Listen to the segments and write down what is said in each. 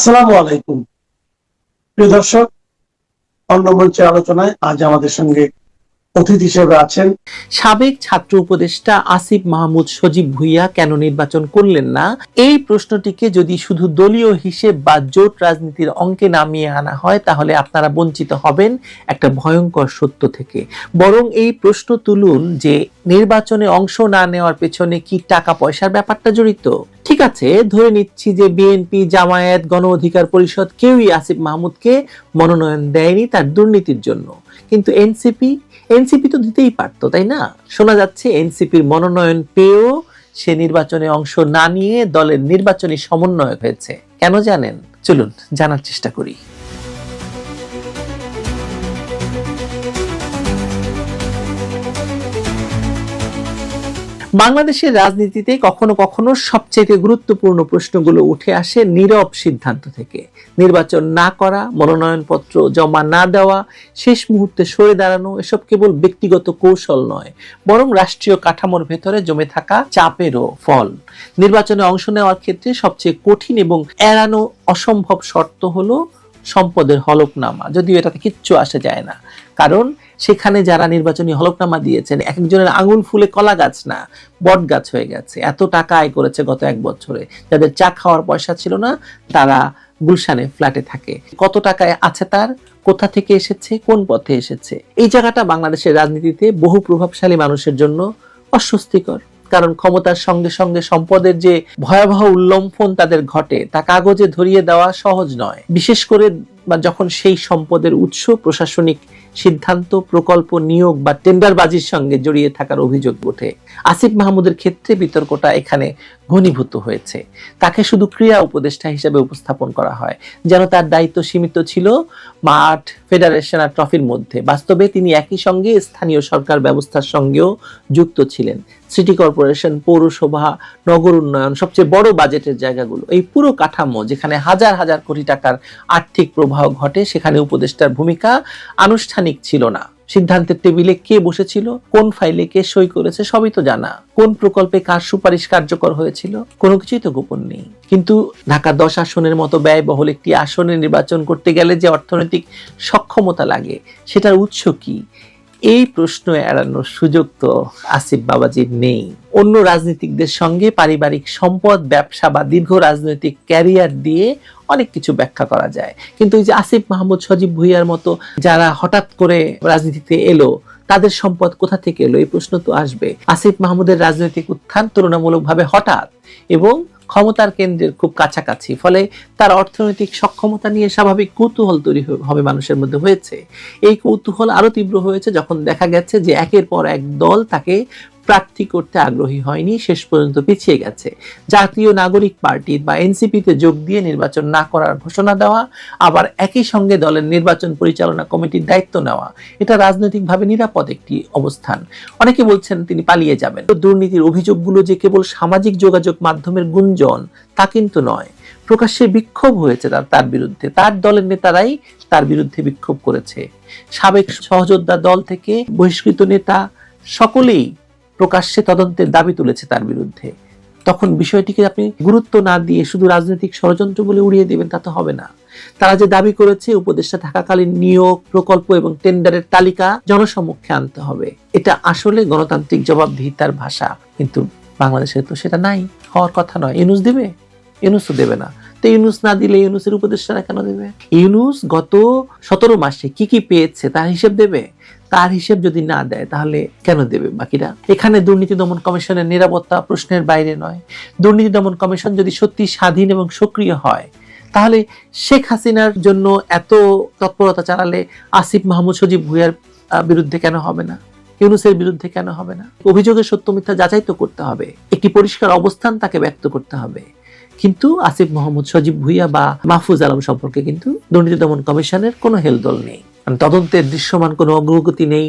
আসসালামু আলাইকুম প্রিয় দর্শক, অন্য মঞ্চের আলোচনায় আজ আমাদের সঙ্গে অতিথি হিসেবে আছেন সাবেক ছাত্র উপদেষ্টা আসিফ মাহমুদ সজীব ভুঁইয়া কেন নির্বাচন করলেন না, এই প্রশ্নটিকে যদি শুধু দলীয় হিসেব বা জোট রাজনীতির অঙ্কে নামিয়ে আনা হয় তাহলে আপনারা বঞ্চিত হবেন একটা ভয়ঙ্কর সত্য থেকে। বরং এই প্রশ্ন তুলুন যে নির্বাচনে অংশ না নেওয়ার পেছনে কি টাকা পয়সার ব্যাপারটা জড়িত। ঠিক আছে, ধরে নিচ্ছি যে বিএনপি, জামায়াত, গণ অধিকার পরিষদ কেউই আসিফ মাহমুদকে মনোনয়ন দেয়নি তার দুর্নীতির জন্য, কিন্তু এনসিপি তো দিতেই পারতো, তাই না? শোনা যাচ্ছে এনসিপির মনোনয়ন পেয়েও সে নির্বাচনে অংশ না নিয়ে দলের নির্বাচনী সমন্বয়ক হয়েছে। কেন জানেন? চলুন জানার চেষ্টা করি। বাংলাদেশের রাজনীতিতে কখনো কখনো সবচেয়ে গুরুত্বপূর্ণ প্রশ্নগুলো উঠে আসে নীরব সিদ্ধান্ত থেকে। নির্বাচন না করা, মনোনয়নপত্র জমা না দেওয়া, শেষ মুহূর্তে সরে দাঁড়ানো, এসব কেবল ব্যক্তিগত কৌশল নয়, বরং রাষ্ট্রীয় কাঠামোর ভেতরে জমে থাকা চাপেরও ফল। নির্বাচনে অংশ নেওয়ার ক্ষেত্রে সবচেয়ে কঠিন এবং এড়ানো অসম্ভব শর্ত হলো সম্পদের হলফনামা। যদিও এটাতে কিচ্ছু আসে যায় না, কারণ সেখানে যারা নির্বাচনী হলফনামা দিয়েছেন এক একজনের আঙুল ফুলে কলা গাছ না, বট গাছ হয়ে গেছে। এত টাকা আয় করেছে গত এক বছরে। যাদের চা খাওয়ার পয়সা ছিল না তারা গুলশানে ফ্ল্যাটে থাকে। কত টাকায় আছে তার, কোথা থেকে এসেছে, কোন পথে এসেছে। এই জায়গাটা বাংলাদেশের রাজনীতিতে বহু প্রভাবশালী মানুষের জন্য অস্বস্তিকর, কারণ ক্ষমতার সঙ্গে সঙ্গে সম্পদের যে ভয়াবহ উল্লম্ফন তাদের ঘটে তা কাগজে ধরিয়ে দেওয়া সহজ নয়। বিশেষ করে যখন সেই সম্পদের উৎস প্রশাসনিক সিদ্ধান্ত, প্রকল্প, নিয়োগ বা টেন্ডারবাজির সঙ্গে জড়িয়ে থাকার অভিযোগ ওঠে। আসিফ মাহমুদের ক্ষেত্রে বিতর্কটা এখানে ঘনীভূত হয়েছে। তাকে শুধু ক্রীড়া উপদেষ্টা হিসেবে উপস্থাপন করা হয়, যেন তার দায়িত্ব সীমিত ছিল মাঠ, ফেডারেশন আর ট্রফির মধ্যে। বাস্তবে তিনি একই সঙ্গে স্থানীয় সরকার ব্যবস্থার সঙ্গেও যুক্ত ছিলেন। সিটি কর্পোরেশন, পৌরসভা, নগর উন্নয়ন, সবচেয়ে বড় বাজেটের জায়গাগুলো, এই পুরো কাঠামো যেখানে হাজার হাজার কোটি টাকার আর্থিক প্রবাহ ঘটে, সেখানে উপদেষ্টার ভূমিকা আনুষ্ঠানিক ছিল না। সিদ্ধান্তের টেবিলে কে বসেছিল, কোন ফাইলে কে সই করেছে সবই তো জানা। কোন প্রকল্পে কার সুপারিশ কার্যকর হয়েছিল কোনো কিছুই তো গোপন নেই। কিন্তু ঢাকা 10 আসনের মতো ব্যয়বহুল একটি আসনে নির্বাচন করতে গেলে যে অর্থনৈতিক সক্ষমতা লাগে, সেটার উৎস কি? এই প্রশ্ন এড়ানোর সুযোগ তো আসিফ বাবাজির নেই। অন্য রাজনীতিকদের সঙ্গে পারিবারিক সম্পদ, ব্যবসা বা দীর্ঘ রাজনৈতিক ক্যারিয়ার দিয়ে অনেক কিছু ব্যাখ্যা করা যায়, কিন্তু এই যে আসিফ মাহমুদ সজীব ভুঁইয়ার মতো যারা হঠাৎ করে রাজনীতিতে এলো, তাদের সম্পদ কোথা থেকে এলো, এই প্রশ্ন তো আসবে। আসিফ মাহমুদের রাজনৈতিক উত্থান তুলনামূলকভাবে হঠাৎ এবং ক্ষমতার কেন্দ্রের খুব কাছাকাছি, ফলে তার অর্থনৈতিক সক্ষমতা নিয়ে স্বাভাবিক কৌতূহল তৈরি হবে মানুষের মধ্যে হয়েছে। এই কৌতূহল আরো তীব্র হয়েছে যখন দেখা গেছে যে একের পর এক দল তাকে প্রার্থী করতে আগ্রহী হয়নি, শেষ পর্যন্ত পিছিয়ে গেছে। জাতীয় নাগরিক পার্টি বা এনসিপিতে যোগ দিয়ে নির্বাচন না করার ঘোষণা দেওয়া, আবার একই সঙ্গে দলের নির্বাচন পরিচালনা কমিটির দায়িত্ব নেওয়া, এটা রাজনৈতিকভাবে নিরাপদ একটি অবস্থান। অনেকে বলছেন তিনি পালিয়ে যাবেন। দুর্নীতির অভিযোগগুলো যে কেবল সামাজিক যোগাযোগ মাধ্যমের গুঞ্জন তা কিন্তু নয়। প্রকাশ্যে বিক্ষোভ হয়েছে তার বিরুদ্ধে, তার দলের নেতারাই তার বিরুদ্ধে বিক্ষোভ করেছে। সাবেক সহযোদ্ধা দল থেকে বহিষ্কৃত নেতা সকলেই প্রকাশ্যে তদন্তের দাবি তুলেছে তার বিরুদ্ধে। তখন বিষয়টিকে আপনি গুরুত্ব না দিয়ে শুধু রাজনৈতিক ষড়যন্ত্র বলে উড়িয়ে দেবেন, তা তো হবে না। তারা যে দাবি করেছে উপদেষ্টা থাকাকালীন নিয়োগ, প্রকল্প এবং টেন্ডারের তালিকা জনসমক্ষে আনতে হবে, এটা আসলে গণতান্ত্রিক জবাবদিহিতার ভাষা। কিন্তু বাংলাদেশে তো সেটা নাই, হওয়ার কথা নয়। ইউনূস দিবে? ইউনূস তো দেবে না। তো ইউনূস না দিলে ইউনূসের উপদেষ্টারা কেন দেবে? ইউনূস গত 17 মাসে কি কি পেয়েছে তার হিসেব দেবে। তার হিসেব যদি না দেয় তাহলে কেন দেবে বাকিরা? এখানে দুর্নীতি দমন কমিশনের নিরাপত্তা প্রশ্নের বাইরে নয়। দুর্নীতি দমন কমিশন যদি সত্যি স্বাধীন এবং সক্রিয় হয়, তাহলে শেখ হাসিনার জন্য এত তৎপরতা চালালে আসিফ মাহমুদ সজীব ভুঁইয়ার বিরুদ্ধে কেন হবে না? ইউনূসের বিরুদ্ধে কেন হবে না? অভিযোগের সত্য মিথ্যা যাচাই তো করতে হবে, একটি পরিষ্কার অবস্থান তাকে ব্যক্ত করতে হবে। কিন্তু আসিফ মাহমুদ সজীব ভুঁইয়া বা মাহফুজ আলম সম্পর্কে কিন্তু দুর্নীতি দমন কমিশনের কোনো হেলদোল নেই, তদন্তের দৃশ্যমান কোনো অগ্রগতি নেই।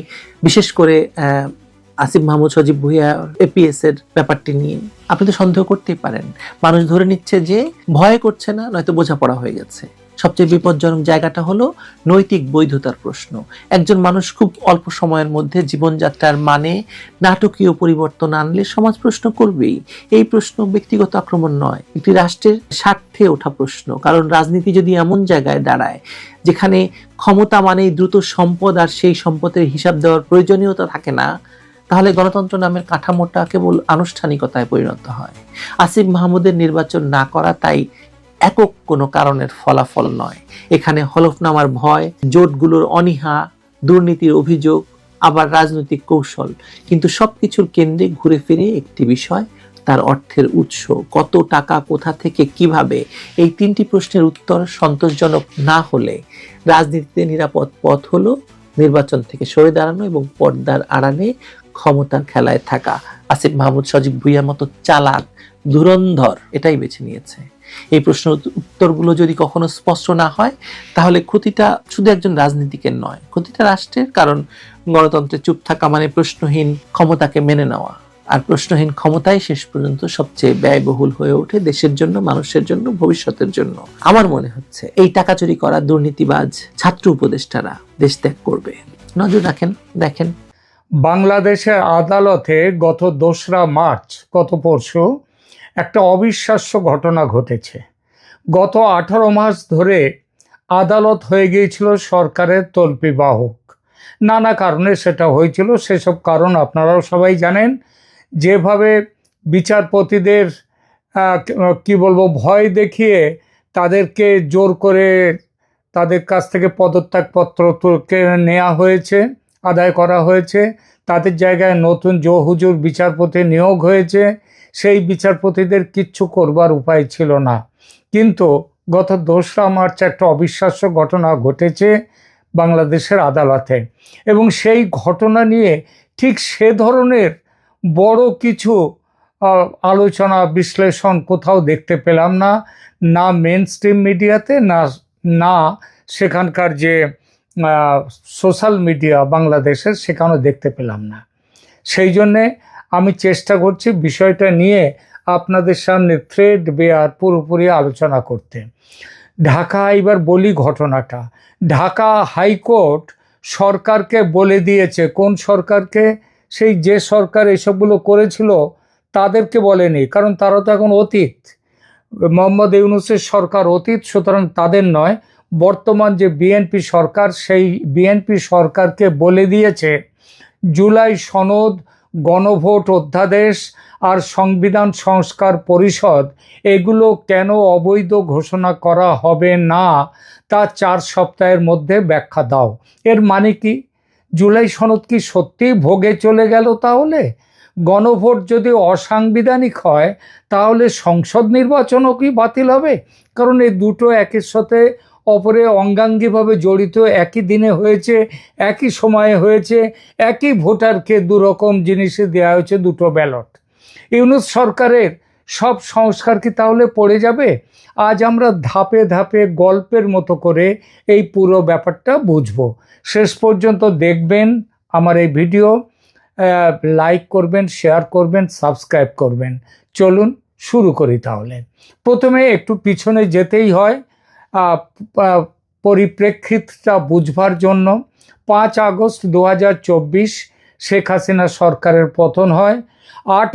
বিশেষ করে আসিফ মাহমুদ সজীব ভুঁইয়া এপিএস এর ব্যাপারটি নিয়ে আপনি তো সন্দেহ করতেই পারেন। মানুষ ধরে নিচ্ছে যে ভয় করছে না, নয়তো বোঝাপড়া হয়ে গেছে। সবচেয়ে বিপজ্জনক জায়গাটা হলো নৈতিক বৈধতার প্রশ্ন। একজন মানুষ খুব অল্প সময়ের মধ্যে জীবনযাত্রার মানে নাটকীয় পরিবর্তন আনলে সমাজ প্রশ্ন করবেই। এই প্রশ্ন ব্যক্তিগত আক্রমণ নয়, একটি রাষ্ট্রের স্বার্থে ওঠা প্রশ্ন। কারণ রাজনীতি যদি এমন জায়গায় দাঁড়ায় যেখানে ক্ষমতা মানেই দ্রুত সম্পদ আর সেই সম্পদের হিসাব দেওয়ার প্রয়োজনীয়তা থাকে না, তাহলে গণতন্ত্র নামের কাঠামোটা কেবল আনুষ্ঠানিকতায় পরিণত হয়। আসিফ মাহমুদের নির্বাচন না করা তাই একক কোনো কারণের ফলাফল নয়। এখানে হলফনামার ভয়, জোটগুলোর অনীহা, দুর্নীতির অভিযোগ, আবার রাজনৈতিক কৌশল। কিন্তু সবকিছুর কেন্দ্রে ঘুরে ফিরে একটি বিষয়, তার অর্থের উৎস। কত টাকা, কোথা থেকে, কিভাবে? এই তিনটি প্রশ্নের উত্তর সন্তোষজনক না হলে রাজনীতিতে নিরাপদ পথ হলো নির্বাচন থেকে সরে দাঁড়ানো এবং পর্দার আড়ালে ক্ষমতার খেলায় থাকা। আসিফ মাহমুদ সজীব ভুঁইয়ার মতো চালাক, ধুরন্ধর এটাই বেছে নিয়েছে। এই প্রশ্নের উত্তরগুলো যদি কখনো স্পষ্ট না হয়, তাহলে ক্ষতিটা শুধু একজন রাজনীতিকের নয়, ক্ষতিটা রাষ্ট্রের। কারণ গণতন্ত্রে চুপ থাকা মানে প্রশ্নহীন ক্ষমতাকে মেনে নেওয়া, আর প্রশ্নহীন ক্ষমতাই শেষ পর্যন্ত সবচেয়ে ব্যয়বহুল হয়ে ওঠে দেশের জন্য, মানুষের জন্য, ভবিষ্যতের জন্য। আমার মনে হচ্ছে এই টাকা চুরি করা দুর্নীতিবাজ ছাত্র উপদেষ্টারা দেশ ত্যাগ করবে। নজর রাখেন, দেখেন। বাংলাদেশের আদালতে গত 2রা মার্চ, গত পরশু, একটা অবিশ্বাস্য ঘটনা ঘটেছে। গত 18 মাস ধরে আদালত হয়ে গিয়েছিল সরকারের তল্পি বাহক। নানা কারণে সেটা হয়েছিল, সেসব কারণ আপনারাও সবাই জানেন। যেভাবে বিচারপতিদের কি বলবো, ভয় দেখিয়ে তাদেরকে জোর করে তাদের কাছ থেকে পদত্যাগপত্র নেওয়া হয়েছে, আদায় করা হয়েছে, তাদের জায়গায় নতুন জোহুজুর বিচারপতি নিয়োগ হয়েছে, সেই বিচারপতিদের কিচ্ছু করবার উপায় ছিল না। কিন্তু গত 2রা মার্চ একটা অবিশ্বাস্য ঘটনা ঘটেছে বাংলাদেশের আদালতে, এবং সেই ঘটনা নিয়ে ঠিক সে ধরনের বড় কিছু আলোচনা বিশ্লেষণ কোথাও দেখতে পেলাম না, না মেন স্ট্রিম মিডিয়াতে, না সেখানকার যে সোশ্যাল মিডিয়া বাংলাদেশের, সেখানেও দেখতে পেলাম না। সেই জন্যে আমি চেষ্টা করছি বিষয়টা নিয়ে আপনাদের সামনে থ্রেড বেয়ার পুরোপুরি আলোচনা করতে। ঢাকা, এবার বলি ঘটনাটা। ঢাকা হাইকোর্ট সরকারকে বলে দিয়েছে, কোন সরকারকে? সেই যে সরকার এসবগুলো করেছিল তাদেরকে বলেনি, কারণ তারা তো এখন অতীত। মোহাম্মদ ইউনূসের সরকার অতীত, সুতরাং তাদের নয়। বর্তমান যে বিএনপি সরকার, সেই বিএনপি সরকারকে বলে দিয়েছে জুলাই সনদ, গণভোট অধ্যাদেশ আর সংবিধান সংস্কার পরিষদ এগুলো কেন অবৈধ ঘোষণা করা হবে না তা 4 সপ্তাহের মধ্যে ব্যাখ্যা দাও। এর মানে কি? জুলাই সনদ কি সত্যিই ভোগে চলে গেল? তাহলে গণভোট যদি অসাংবিধানিক হয় তাহলে সংসদ নির্বাচনও কি বাতিল হবে? কারণ এই দুটো একের সাথে অপরে অঙ্গাঙ্গিভাবে জড়িত, একই দিনে হয়েছে, একই সময়ে হয়েছে, একই ভোটারকে দুরকম জিনিসে দেওয়া হয়েছে, দুটো ব্যালট। ইউনূস সরকারের সব সংস্কার কি তাহলে পড়ে যাবে? আজ আমরা ধাপে ধাপে গল্পের মতো করে এই পুরো ব্যাপারটা বুঝবো। শেষ পর্যন্ত দেখবেন আমার এই ভিডিও, লাইক করবেন, শেয়ার করবেন, সাবস্ক্রাইব করবেন। চলুন শুরু করি তাহলে। প্রথমে একটু পিছনে যেতেই হয় পরিপ্রেক্ষিতটা বুঝবার জন্য। 5 আগস্ট 2024 শেখ হাসিনা সরকারের পতন হয়। 8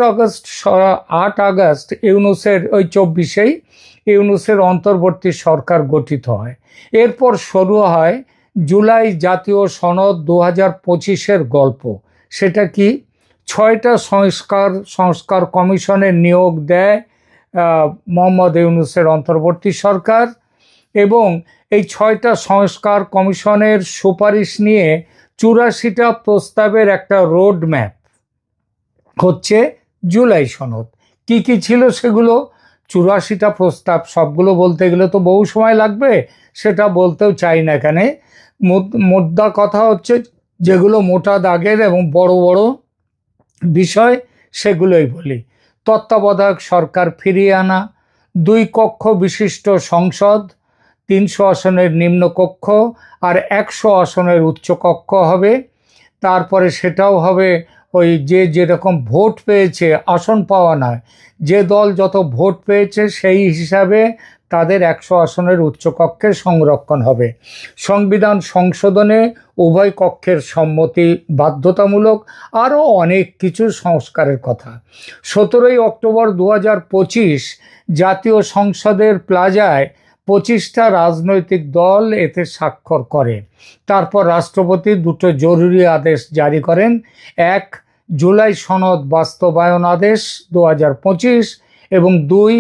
আগস্ট ইউনূসের, ওই 24-এই ইউনূসের অন্তর্বর্তী সরকার গঠিত হয়। এরপর শুরু হয় জুলাই জাতীয় সনদ 2025-এর গল্প। সেটা কি? 6টা সংস্কার কমিশনের নিয়োগ দেয় মোহাম্মদ ইউনূসের অন্তর্বর্তী সরকার, এবং এই 6টা সংস্কার কমিশনের সুপারিশ নিয়ে 84টা প্রস্তাবের একটা রোড ম্যাপ হচ্ছে জুলাই সনদ। কি কি ছিল সেগুলো? 84টা প্রস্তাব, সবগুলো বলতে গেলে তো বহু সময় লাগবে, সেটা বলতেও চাই না এখানে। মোদ্দা কথা হচ্ছে যেগুলো মোটা দাগের এবং বড় বড় বিষয় সেগুলোই বলি। তত্ত্বাবধায়ক সরকার ফিরিয়ে আনা, 2 কক্ষ বিশিষ্ট সংসদ, 300 আসনের নিম্নকক্ষ আর 100 আসনের উচ্চকক্ষ হবে। তারপরে সেটাও হবে ওই যে যেরকম ভোট পেয়েছে, আসন পাওয়া নয়, যে দল যত ভোট পেয়েছে সেই হিসাবে তাদের 100 আসনের উচ্চকক্ষে সংরক্ষণ হবে। সংবিধান সংশোধনে উভয় কক্ষের সম্মতি বাধ্যতামূলক, আরও অনেক কিছু সংস্কারের কথা। 17ই অক্টোবর 2025 জাতীয় সংসদের প্লাজায় 25টা রাজনৈতিক দল এতে স্বাক্ষর করে। তারপর রাষ্ট্রপতি দুটো জরুরি আদেশ জারি করেন। 1 জুলাই সনদ বাস্তবায়ন আদেশ 2025 এবং 2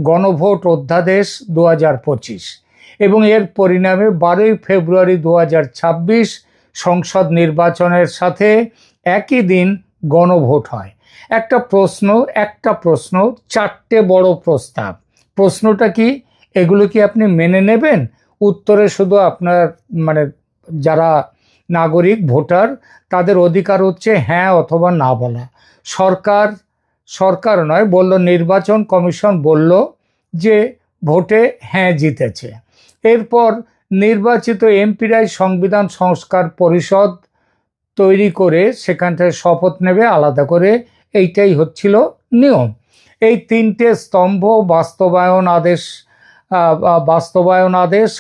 গণভোট অধ্যাদেশ 2025, এবং এর পরিণামে 12ই ফেব্রুয়ারি 2026 সংসদ নির্বাচনের সাথে একই দিন গণভোট হয়। একটা প্রশ্ন, 4টে বড় প্রস্তাব। প্রশ্নটা কি? এগুলো কি আপনি মেনে নেবেন? উত্তরে শুধু আপনার যারা নাগরিক ভোটার তাদের অধিকার হচ্ছে হ্যাঁ অথবা না বলা। সরকার নয়, বলল নির্বাচন কমিশন বলল যে ভোটে হ্যাঁ জিতেছে। এরপর নির্বাচিত এমপিরাই সংবিধান সংস্কার পরিষদ তৈরি করে সেখানটায় শপথ নেবে আলাদা করে। এইটাই হচ্ছিল নিয়ম। এই 3টে স্তম্ভ বাস্তবায়ন আদেশ,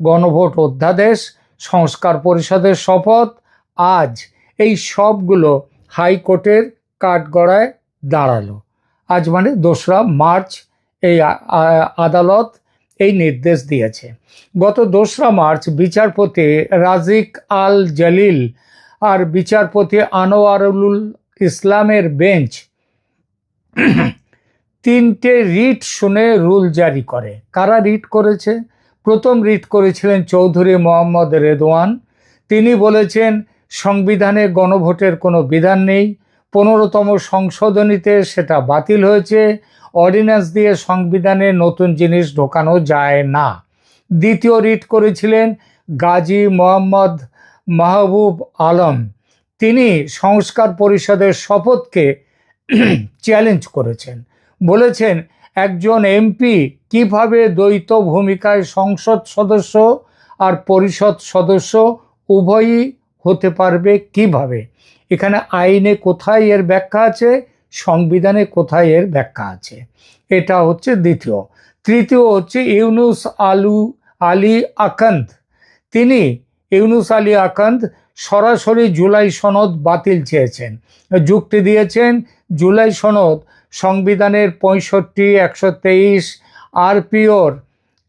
গণভোট অধ্যাদেশ, সংস্কার পরিষদের শপথ, আজ এই সবগুলো হাইকোর্টের কাঠগড়ায় দাঁড়ালো। আজ 2রা মার্চ এই আদালত এই নির্দেশ দিয়েছে। গত 2রা মার্চ বিচারপতি রাজিক আল জলিল আর বিচারপতি আনোয়ারুল ইসলামের বেঞ্চ 3টে রিট শুনে রুল জারি করে। কারা রিট করেছে? প্রথম রিট করেছিলেন চৌধুরী মোহাম্মদ রেদওয়ান। তিনি বলেছেন সংবিধানে গণভোটের কোনো বিধান নেই, 15তম সংশোধনীতে সেটা বাতিল হয়েছে, অর্ডিন্যান্স দিয়ে সংবিধানে নতুন জিনিস ঢোকানো যায় না। দ্বিতীয় রিট করেছিলেন গাজী মোহাম্মদ মাহবুব আলম। তিনি সংস্কার পরিষদের শপথকে চ্যালেঞ্জ করেছেন, বলেছেন একজন এমপি কিভাবে দ্বৈত ভূমিকায় সংসদ সদস্য আর পরিষদ সদস্য উভয়ই হতে পারবে কিভাবে? এখানে আইনে কোথায় এর ব্যাখ্যা আছে, সংবিধানে কোথায় এর ব্যাখ্যা আছে? এটা হচ্ছে দ্বিতীয়। তৃতীয় হচ্ছে ইউনুস আলী আকান্দ। ইউনুস আলী আকান্দ সরাসরি জুলাই সনদ বাতিল চেয়েছেন। যুক্তি দিয়েছেন জুলাই সনদ সংবিধানের 65, 123 আরপিওর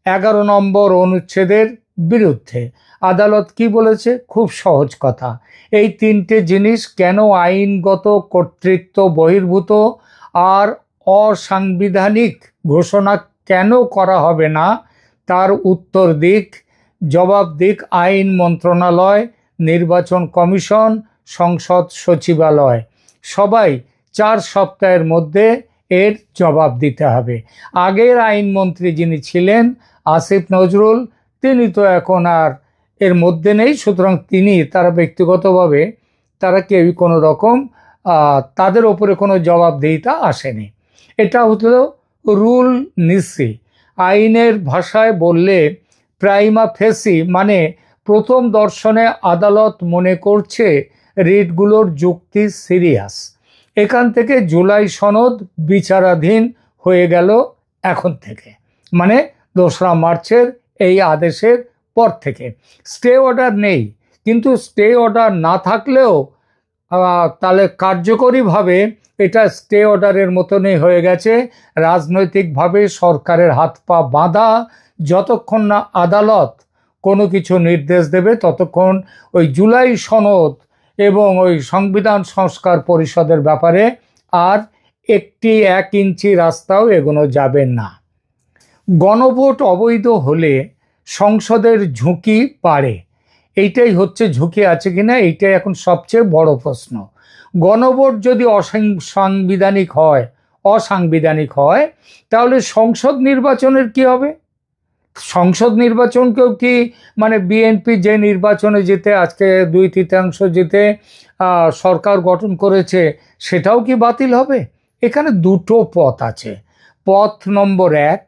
11 নম্বর অনুচ্ছেদের বিরুদ্ধে। আদালত কি বলেছে? খুব সহজ কথা, এই 3টে জিনিস কেন আইনগত কর্তৃত্ব বহির্ভূত আর অসাংবিধানিক ঘোষণা কেন করা হবে না, তার জবাব দিক আইন মন্ত্রণালয়, নির্বাচন কমিশন, সংসদ সচিবালয়। সবাই 4 সপ্তাহের মধ্যে এর জবাব দিতে হবে। আগের আইনমন্ত্রী যিনি ছিলেন আসিফ নজরুল, তিনি তো এখন আর এর মধ্যে নেই, সুতরাং তারা ব্যক্তিগতভাবে কেউই কোনো রকম তাদের ওপরে কোনো জবাবদিহিতা আসেনি। এটা হলো রুল নিসি। আইনের ভাষায় বললে প্রাইমা ফেসি, প্রথম দর্শনে আদালত মনে করছে রিটগুলোর যুক্তি সিরিয়াস। এখান থেকে জুলাই সনদ বিচারাধীন হয়ে গেল এখন থেকে, 2রা মার্চের এই আদেশের পর থেকে। স্টে অর্ডার নেই, কিন্তু স্টে অর্ডার না থাকলেও তাহলে কার্যকরীভাবে এটা স্টে অর্ডারের মতনই হয়ে গেছে। রাজনৈতিকভাবে সরকারের হাত পা বাঁধা, যতক্ষণ না আদালত কোনো কিছু নির্দেশ দেবে ততক্ষণ ওই জুলাই সনদ এবং ওই সংবিধান সংস্কার পরিষদের ব্যাপারে আর 1 ইঞ্চি রাস্তাও এগোনো যাবে না। গণভোট অবৈধ হলে সংসদের ঝুঁকি বাড়ে। এইটাই হচ্ছে ঝুঁকি আছে কিনা, এইটাই এখন সবচেয়ে বড় প্রশ্ন। গণভোট যদি অসাংবিধানিক হয় তাহলে সংসদ নির্বাচনের কি হবে? সংসদ নির্বাচনকেও কি বিএনপি যে নির্বাচনে জিতে আজকে 2/3 জিতে সরকার গঠন করেছে সেটাও কি বাতিল হবে? এখানে দুটো পথ আছে। পথ নম্বর 1,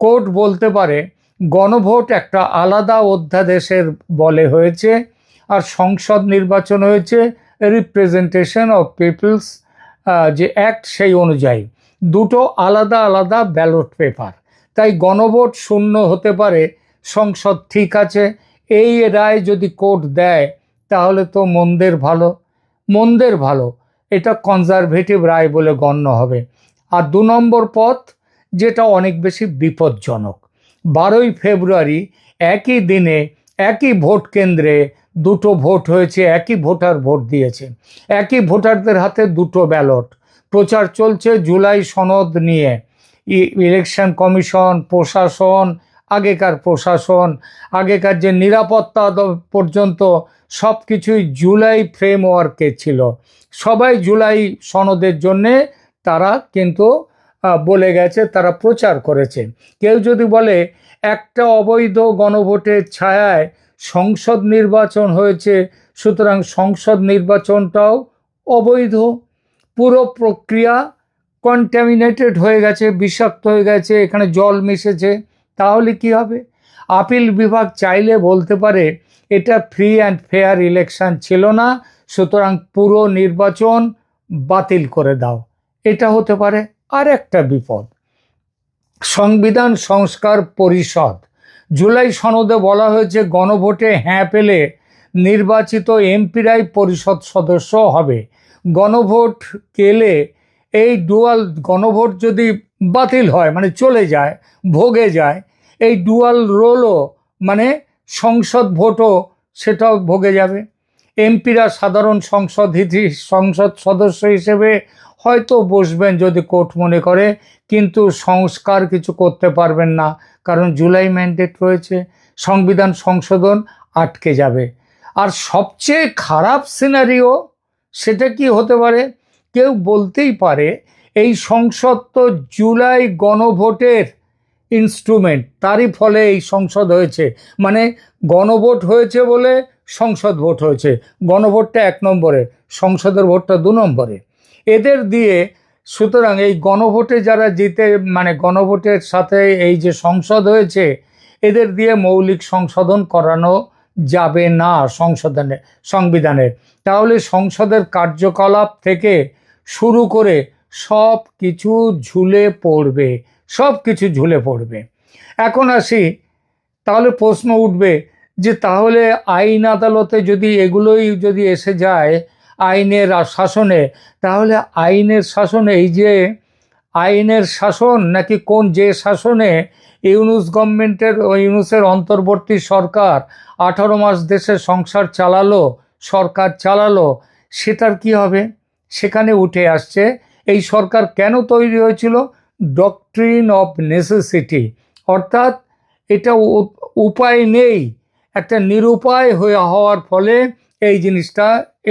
কোর্ট বলতে পারে গণভোট একটা আলাদা অধ্যাদেশের বলে হয়েছে আর সংসদ নির্বাচন হয়েছে রিপ্রেজেন্টেশন অফ পিপলস যে অ্যাক্ট সেই অনুযায়ী, দুটো আলাদা আলাদা ব্যালট পেপার। তাই গণভোট শূন্য হতে পারে, সংসদ ঠিক আছে, এই রায় যদি কোর্ট দেয় তাহলে তো মন্দের ভালো, এটা কনজারভেটিভ রায় বলে গণ্য হবে। আর 2 নম্বর পথ, যেটা অনেক বেশি বিপজ্জনক, 12ই ফেব্রুয়ারি একই দিনে একই ভোট কেন্দ্রে দুটো ভোট হয়েছে, একই ভোটার ভোট দিয়েছে, একই ভোটারদের হাতে দুটো ব্যালট, প্রচার চলছে জুলাই সনদ নিয়ে। ইলেকশন কমিশন, প্রশাসন, আগেকার যে নিরাপত্তা পর্যন্ত সব কিছুই জুলাই ফ্রেমওয়ার্কে ছিল। সবাই জুলাই সনদের জন্যে তারা কিন্তু বলে গেছে, তারা প্রচার করেছে। কেউ যদি বলে একটা অবৈধ গণভোটের ছায়ায় সংসদ নির্বাচন হয়েছে, সুতরাং সংসদ নির্বাচনটাও অবৈধ, পুরো প্রক্রিয়া কন্টামিনেটেড হয়ে গেছে, বিষাক্ত হয়ে গেছে, এখানে জল মিশেছে, তাহলে কি হবে? আপিল বিভাগ চাইলে বলতে পারে এটা ফ্রি অ্যান্ড ফেয়ার ইলেকশন ছিল না, সুতরাং পুরো নির্বাচন বাতিল করে দাও। এটা হতে পারে। আর একটা বিপদ, সংবিধান সংস্কার পরিষদ, জুলাই সনদে বলা হয়েছে গণভোটে হ্যাঁ পেলে নির্বাচিত এমপিরাই পরিষদ সদস্য হবে। গণভোট গেলে এই ডুয়াল গণভোট যদি বাতিল হয়, মানে চলে যায়, ভোগে যায়, এই ডুয়াল রোলও মানে সংসদ ভোটও সেটাও ভোগে যাবে। এমপিরা সাধারণ সংসদ সদস্য হিসেবে হয়তো বসবেন যদি কোর্ট মনে করে, কিন্তু সংস্কার কিছু করতে পারবেন না, কারণ জুলাই ম্যান্ডেট রয়েছে, সংবিধান সংশোধন আটকে যাবে। আর সবচেয়ে খারাপ সিনারিও সেটা কি হতে পারে? কেউ বলতেই পারে এই সংসদ তো জুলাই গণভোটের ইনস্ট্রুমেন্ট, তারই ফলে এই সংসদ হয়েছে, মানে গণভোট হয়েছে বলে সংসদ ভোট হয়েছে। গণভোটটা 1 নম্বরে, সংসদের ভোটটা 2 নম্বরে। এদের দিয়ে সুতরাং এই গণভোটে যারা জিতে, মানে গণভোটের সাথে এই যে সংসদ হয়েছে, এদের দিয়ে মৌলিক সংশোধন করানো যাবে না সংবিধানের। তাহলে সংসদের কার্যকলাপ থেকে শুরু করে সব কিছু ঝুলে পড়বে। এখন আসি, তাহলে প্রশ্ন উঠবে যে তাহলে আইন আদালতে যদি এগুলোই যদি এসে যায় আইনের শাসনে, তাহলে আইনের শাসনে এই যে আইনের শাসন নাকি যে শাসনে ইউনূসের অন্তর্বর্তী সরকার 18 মাস দেশে সরকার চালালো, সেটার কি হবে? সেখানে উঠে আসছে এই সরকার কেন তৈরি হয়েছিল? ডক্ট্রিন অফ নেসেসিটি, অর্থাৎ এটা উপায় নেই, একটা নিরুপায় হওয়ার ফলে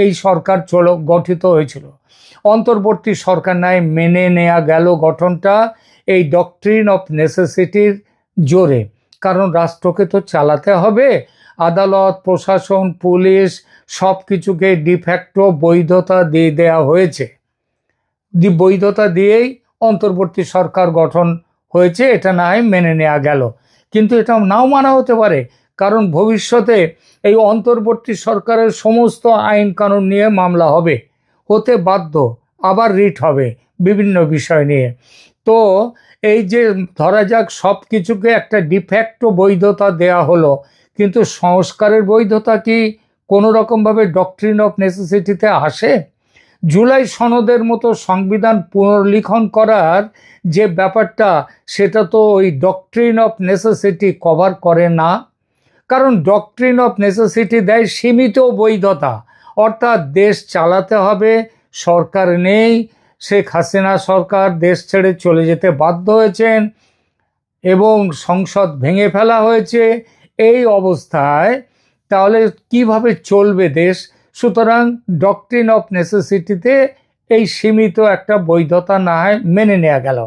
এই সরকার গঠিত হয়েছিল। অন্তর্বর্তী সরকার নাই মেনে নেওয়া গেল গঠনটা এই ডক্ট্রিন অফ নেসেসিটির জোরে, কারণ রাষ্ট্রকে তো চালাতে হবে। আদালত, প্রশাসন, পুলিশ সব কিছুকে ডিফ্যাক্টো বৈধতা দিয়ে দেওয়া হয়েছে, বৈধতা দিয়েই অন্তর্বর্তী সরকার গঠন হয়েছে, এটা না হয় মেনে নেওয়া গেল। কিন্তু এটা নাও মানা হতে পারে, কারণ ভবিষ্যতে এই অন্তর্বর্তী সরকারের সমস্ত আইন কানুন নিয়ে মামলা হতে বাধ্য, আবার রিট হবে বিভিন্ন বিষয় নিয়ে। তো এই যে ধরা যাক সব কিছুকে একটা ডিফ্যাক্টো বৈধতা দেয়া হলো, কিন্তু সংস্কারের বৈধতা কি কোনো রকমভাবে ডক্ট্রিন অফ নেসেসিটিতে আসে? জুলাই সনদের মতো সংবিধান পুনর্লিখন করার যে ব্যাপারটা, সেটা তো ওই ডক্ট্রিন অফ নেসেসিটি কভার করে না, কারণ ডক্ট্রিন অফ নেসেসিটি দেয় সীমিত বৈধতা, অর্থাৎ দেশ চালাতে হবে, সরকার নেই, শেখ হাসিনা সরকার দেশ ছেড়ে চলে যেতে বাধ্য হয়েছেন এবং সংসদ ভেঙে ফেলা হয়েছে। এই অবস্থায় তাহলে কিভাবে চলবে দেশ? সুতরাং ডক্ট্রিন অফ নেসেসিটিতে এই সীমিত একটা বৈধতা না হয় মেনে নেওয়া গেল,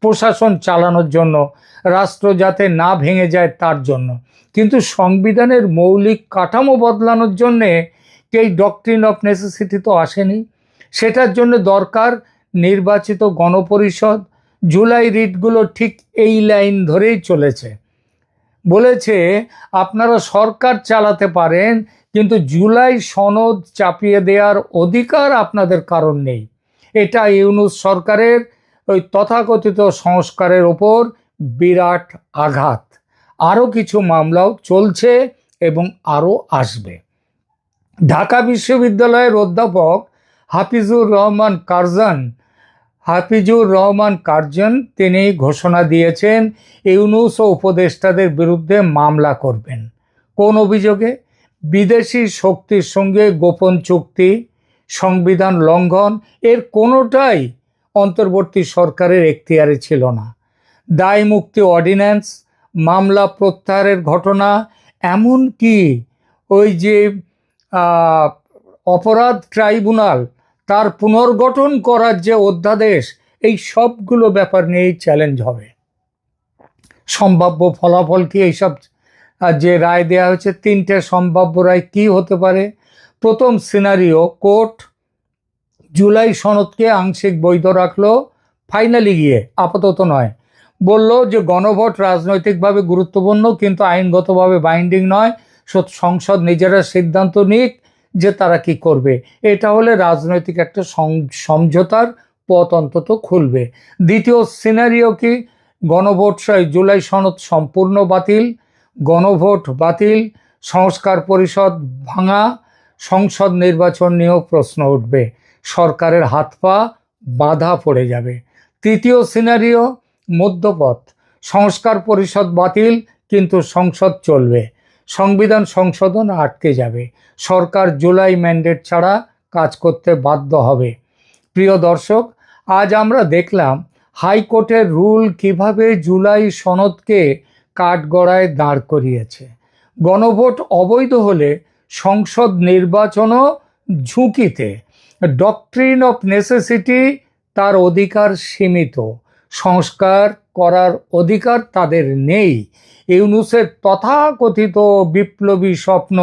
প্রশাসন চালানোর জন্য, রাষ্ট্র যাতে না ভেঙে যায় তার জন্য। কিন্তু সংবিধানের মৌলিক কাঠামো বদলানোর জন্যে এই ডক্ট্রিন অফ নেসেসিটি তো আসেনি। সেটার জন্য দরকার নির্বাচিত গণপরিষদ। জুলাই রিটগুলো ঠিক এই লাইন ধরেই চলেছে, বলেছে আপনারা সরকার চালাতে পারেন, কিন্তু জুলাই সনদ চাপিয়ে দেওয়ার অধিকার আপনাদের কারণ নেই। এটা ইউনূস সরকারের ওই তথাকথিত সংস্কারের ওপর বিরাট আঘাত। আরও কিছু মামলাও চলছে এবং আরও আসবে। ঢাকা বিশ্ববিদ্যালয়ের অধ্যাপক হাফিজুর রহমান কার্জন তিনি ঘোষণা দিয়েছেন ইউনূস ও উপদেষ্টাদের বিরুদ্ধে মামলা করবেন। কোন অভিযোগে? বিদেশি শক্তির সঙ্গে গোপন চুক্তি, সংবিধান লঙ্ঘন, এর কোনোটাই অন্তর্বর্তী সরকারের এখতিয়ারে ছিল না। দায় মুক্তি অর্ডিন্যান্স, মামলা প্রত্যাহারের ঘটনা, এমনকি ওই যে অপরাধ ট্রাইব্যুনাল তার পুনর্গঠন করার যে অধ্যাদেশ, এই সবগুলো ব্যাপার নিয়েই চ্যালেঞ্জ হবে। সম্ভাব্য ফলাফল কি? এইসব যে রায় দেওয়া হয়েছে, 3টে সম্ভাব্য রায় কি হতে পারে? প্রথম সিনারিও, কোর্ট জুলাই সনদকে আংশিক বৈধ রাখলো, ফাইনালি গিয়ে, আপাতত নয়, বলল যে গণভোট রাজনৈতিকভাবে গুরুত্বপূর্ণ কিন্তু আইনগতভাবে বাইন্ডিং নয়, সংসদ নিজেরা সিদ্ধান্ত নিক যে তারা কি করবে। এটা হলে রাজনৈতিক একটা সমঝোতার পথ অন্তত খুলবে। দ্বিতীয় সিনারিও কি? গণভোট জুলাই সনদ সম্পূর্ণ বাতিল, গণভোট বাতিল, সংস্কার পরিষদ ভাঙা, সংসদ নির্বাচন নিয়েও প্রশ্ন উঠবে, সরকারের হাত পা বাধা পড়ে যাবে। তৃতীয় সিনারিও মধ্যপথ, সংস্কার পরিষদ বাতিল কিন্তু সংসদ চলবে, সংবিধান সংশোধন আটকে যাবে, সরকার জুলাই ম্যান্ডেট ছাড়া কাজ করতে বাধ্য হবে। প্রিয় দর্শক, আজ আমরা দেখলাম হাইকোর্টের রুল কিভাবে জুলাই সনদকে কাঠগড়ায় দাঁড় করিয়েছে। গণভোট অবৈধ হলে সংসদ নির্বাচনও ঝুঁকিতে। ডক্ট্রিন অফ নেসেসিটি, তার অধিকার সীমিত, সংস্কার করার অধিকার তাদের নেই। ইউনূসের তথাকথিত বিপ্লবী স্বপ্ন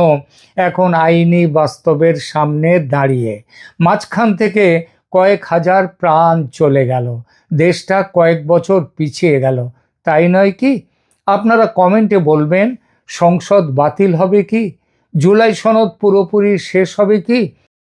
এখন আইনি বাস্তবের সামনে দাঁড়িয়ে। মাঝখান থেকে কয়েক হাজার প্রাণ চলে গেল, দেশটা কয়েক বছর পিছিয়ে গেল, তাই নয় কি? আপনারা কমেন্টে বলবেন সংসদ বাতিল হবে কি? জুলাই সনদ পুরোপুরি শেষ হবে কি?